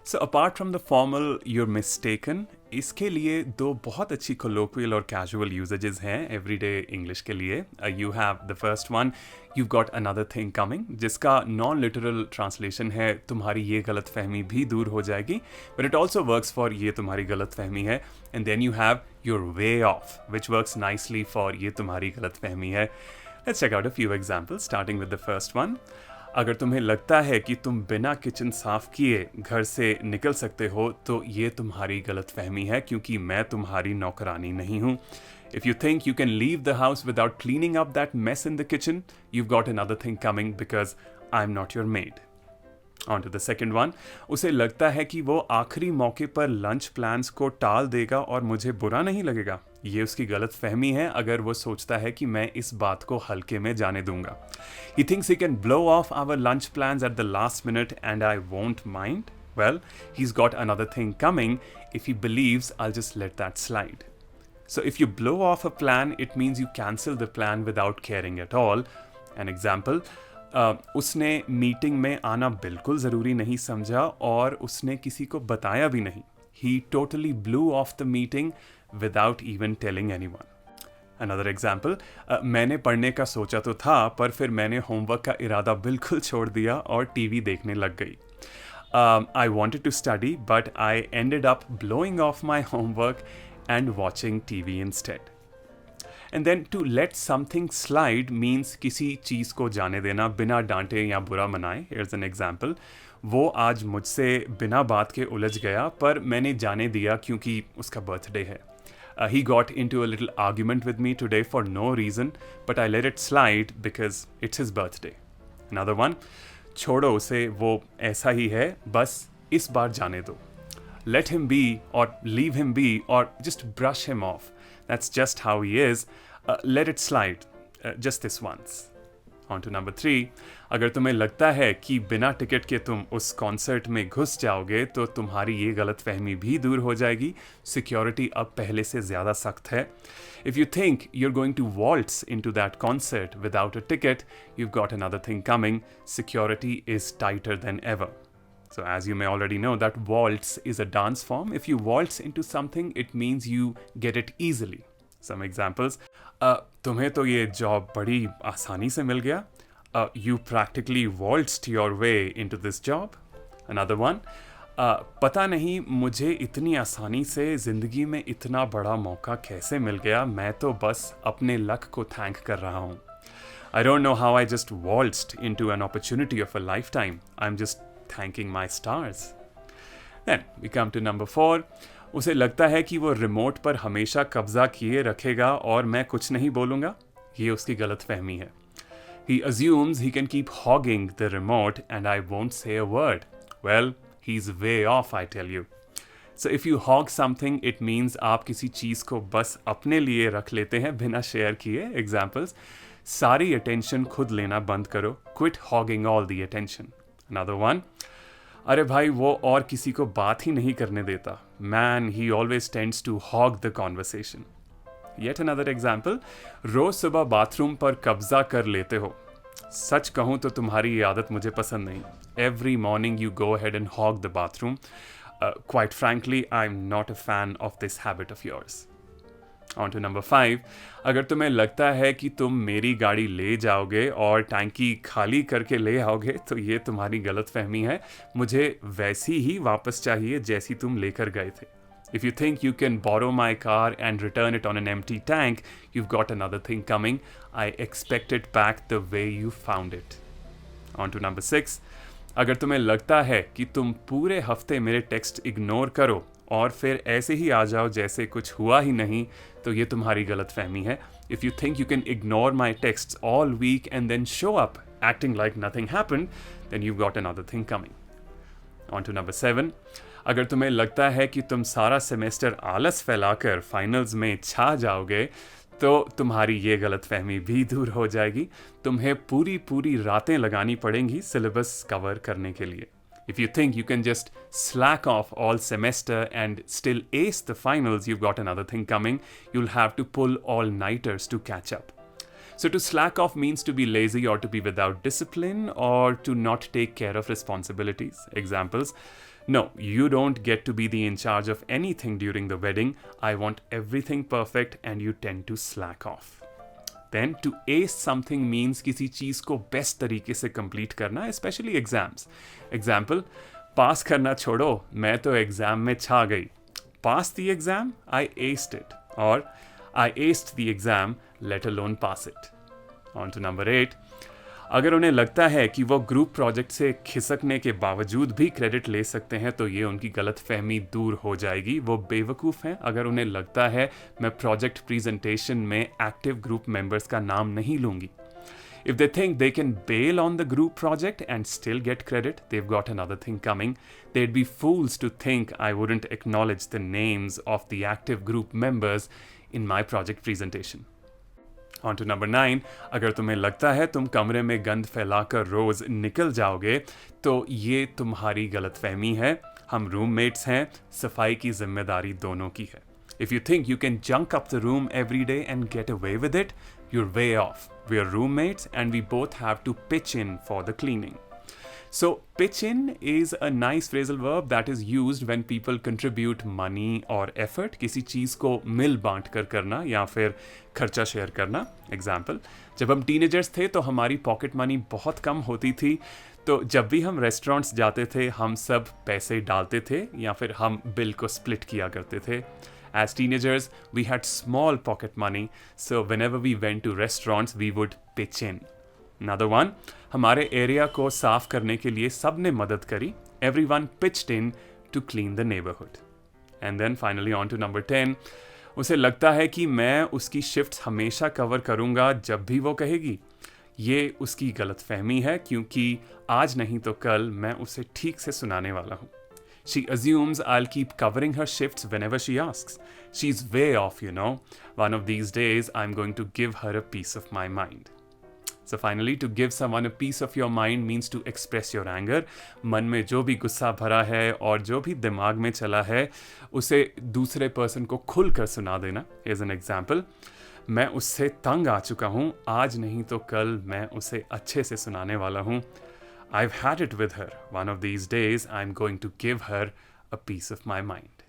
So apart from the formal you're mistaken, इसके लिए दो बहुत अच्छी colloquial और casual usages हैं everyday English के लिए. You have the first one, you've got another thing coming, जिसका non-literal translation है तुम्हारी ये गलतफहमी भी दूर हो जाएगी, but it also works for ये तुम्हारी गलतफहमी है. And then you have you're way off, which works nicely for ये तुम्हारी गलतफहमी है. Let's check out a few examples, starting with the first one. अगर तुम्हें लगता है कि तुम बिना किचन साफ किए घर से निकल सकते हो तो ये तुम्हारी गलतफहमी है क्योंकि मैं तुम्हारी नौकरानी नहीं हूँ. If you think you can leave the house without cleaning up that mess in the kitchen, you've got another thing coming because I'm not your maid. On to the second one. उसे लगता है कि वो आखिरी मौके पर lunch plans को टाल देगा और मुझे बुरा नहीं लगेगा. ये उसकी गलत फहमी है अगर वो सोचता है कि मैं इस बात को हल्के में जाने दूंगा. He thinks he can blow off our lunch plans at the last minute and I won't mind. Well, he's got another thing coming. If he believes I'll just let that slide. So if you blow off a plan, it means you cancel the plan without caring at all. An example, उसने meeting में आना बिल्कुल ज़रूरी नहीं समझा और उसने किसी को बताया भी नहीं. He totally blew off the meeting without even telling anyone. Another example, मैंने पढ़ने का सोचा तो था पर फिर मैंने होमवर्क का इरादा बिल्कुल छोड़ दिया और टीवी देखने लग गई. I wanted to study but I ended up blowing off my homework and watching TV instead. And then to let something slide means किसी चीज़ को जाने देना बिना डांटे या बुरा मनाए. Here's an example. वो आज मुझसे बिना बात के उलझ गया पर मैंने जाने दिया क्योंकि उसका बर्थडे है. He got into a little argument with me today for no reason, but I let it slide because it's his birthday. Another one. छोड़ो उसे, वो ऐसा ही है, बस इस बार जाने दो. Let him be or leave him be or just brush him off. That's just how he is. Let it slide. Just this once. On to number 3. अगर तुम्हें लगता है कि बिना टिकट के तुम उस कॉन्सर्ट में घुस जाओगे तो तुम्हारी ये गलतफहमी भी दूर हो जाएगी. सिक्योरिटी अब पहले से ज़्यादा सख्त है. If you think you're going to waltz into that concert without a ticket, you've got another thing coming. Security is tighter than ever. So as you may already know that waltz is a dance form. If you waltz into something, it means you get it easily. Some examples. तुम्हें तो ये job बड़ी आसानी से मिल गया. You practically waltzed your way into this job. Another one. पता नहीं मुझे इतनी आसानी से ज़िंदगी में इतना बड़ा मौका कैसे मिल गया. मैं तो बस अपने लक को थैंक कर रहा हूँ. I don't know how I just waltzed into an opportunity of a lifetime. I'm just thanking my stars. Then we come to number 4. उसे लगता है कि वो रिमोट पर हमेशा कब्जा किए रखेगा और मैं कुछ नहीं बोलूँगा. ये उसकी गलतफहमी है. He assumes he can keep hogging the remote and I won't say a word. Well, he's way off, I tell you. So if you hog something, it means आप किसी चीज़ को बस अपने लिए रख लेते हैं बिना शेयर किए. Examples. सारी attention खुद लेना बंद करो. Quit hogging all the attention. Another one. अरे भाई वो और किसी को बात ही नहीं करने देता. Man, he always tends to hog the conversation. Yet another example. रोज सुबह बाथरूम पर कब्जा कर लेते हो. सच कहूँ तो तुम्हारी ये आदत मुझे पसंद नहीं. Every morning you go ahead and hog the bathroom. Quite frankly, I'm not a fan of this habit of yours. On to number 5. अगर तुम्हें लगता है कि तुम मेरी गाड़ी ले जाओगे और टैंकी खाली करके ले आओगे तो ये तुम्हारी गलतफहमी है. मुझे वैसी ही वापस चाहिए जैसी तुम लेकर गए थे. If you think you can borrow my car and return it on an empty tank, you've got another thing coming. I expect it back the way you found it. On to number 6. अगर तुम्हें लगता है कि तुम पूरे हफ्ते मेरे text ignore करो और फिर ऐसे ही आ जाओ जैसे कुछ हुआ ही नहीं तो ये तुम्हारी गलतफहमी है. If you think you can ignore my texts all week and then show up acting like nothing happened, then you've got another thing coming. On to number 7. अगर तुम्हें लगता है कि तुम सारा सेमेस्टर आलस फैलाकर फाइनल्स में छा जाओगे तो तुम्हारी ये गलतफहमी भी दूर हो जाएगी. तुम्हें पूरी रातें लगानी पड़ेंगी सिलेबस कवर करने के लिए. If you think you can just slack off all semester and still ace the finals, you've got another thing coming. You'll have to pull all-nighters to catch up. So to slack off means to be lazy or to be without discipline or to not take care of responsibilities. Examples. No, you don't get to be the in charge of anything during the wedding. I want everything perfect and you tend to slack off. Then to ace something means किसी चीज को best तरीके से complete करना, especially exams. Example, पास करना छोड़ो, मैं तो एग्जाम में छा गई. Pass the exam, I aced it. Or I aced the exam, let alone pass it. On to number 8. अगर उन्हें लगता है कि वो ग्रुप प्रोजेक्ट से खिसकने के बावजूद भी क्रेडिट ले सकते हैं तो ये उनकी गलतफहमी दूर हो जाएगी. वो बेवकूफ़ हैं अगर उन्हें लगता है मैं प्रोजेक्ट प्रेजेंटेशन में एक्टिव ग्रुप मेंबर्स का नाम नहीं लूँगी. If they think they can bail on the group project and still get credit, they've got another thing coming. They'd be fools to think I wouldn't acknowledge the names of the active group members in my project presentation. On to number 9. अगर तुम्हें लगता है तुम कमरे में गंद फैलाकर रोज निकल जाओगे तो ये तुम्हारी गलतफहमी है. हम रूममेट्स हैं, सफाई की जिम्मेदारी दोनों की है. If you think you can junk up the room every day and get away with it, you're way off. We're roommates and we both have to pitch in for the cleaning. So, pitch in is a nice phrasal verb that is used when people contribute money or effort. किसी चीज़ को मिल बांट कर करना या फिर खर्चा share करना. Example, जब हम टीनेजर्स थे तो हमारी पॉकेट मनी बहुत कम होती थी, तो जब भी हम रेस्टोरेंट्स जाते थे हम सब पैसे डालते थे या फिर हम बिल को स्प्लिट किया करते थे. As teenagers, we had small pocket money, so whenever we went to restaurants, we would pitch in. Another one, हमारे एरिया को साफ करने के लिए सब ने मदद करी. Everyone pitched in to clean the neighborhood. And then finally on to number 10. उसे लगता है कि मैं उसकी शिफ्ट्स हमेशा कवर करूँगा जब भी वो कहेगी. ये उसकी गलतफहमी है क्योंकि आज नहीं तो कल मैं उसे ठीक से सुनाने वाला हूँ. She assumes I'll keep covering her shifts whenever she asks. She's way off, you know. One of these days, I'm going to give her a piece of my mind. So finally, to give someone a piece of your mind means to express your anger. मन में जो भी गुस्सा भरा है और जो भी दिमाग में चला है, उसे दूसरे पर्सन को खुलकर सुना देना. Here's an example. मैं उससे तंग आ चुका हूँ. आज नहीं तो कल मैं उसे अच्छे से सुनाने वाला हूँ. I've had it with her. One of these days, I'm going to give her a piece of my mind.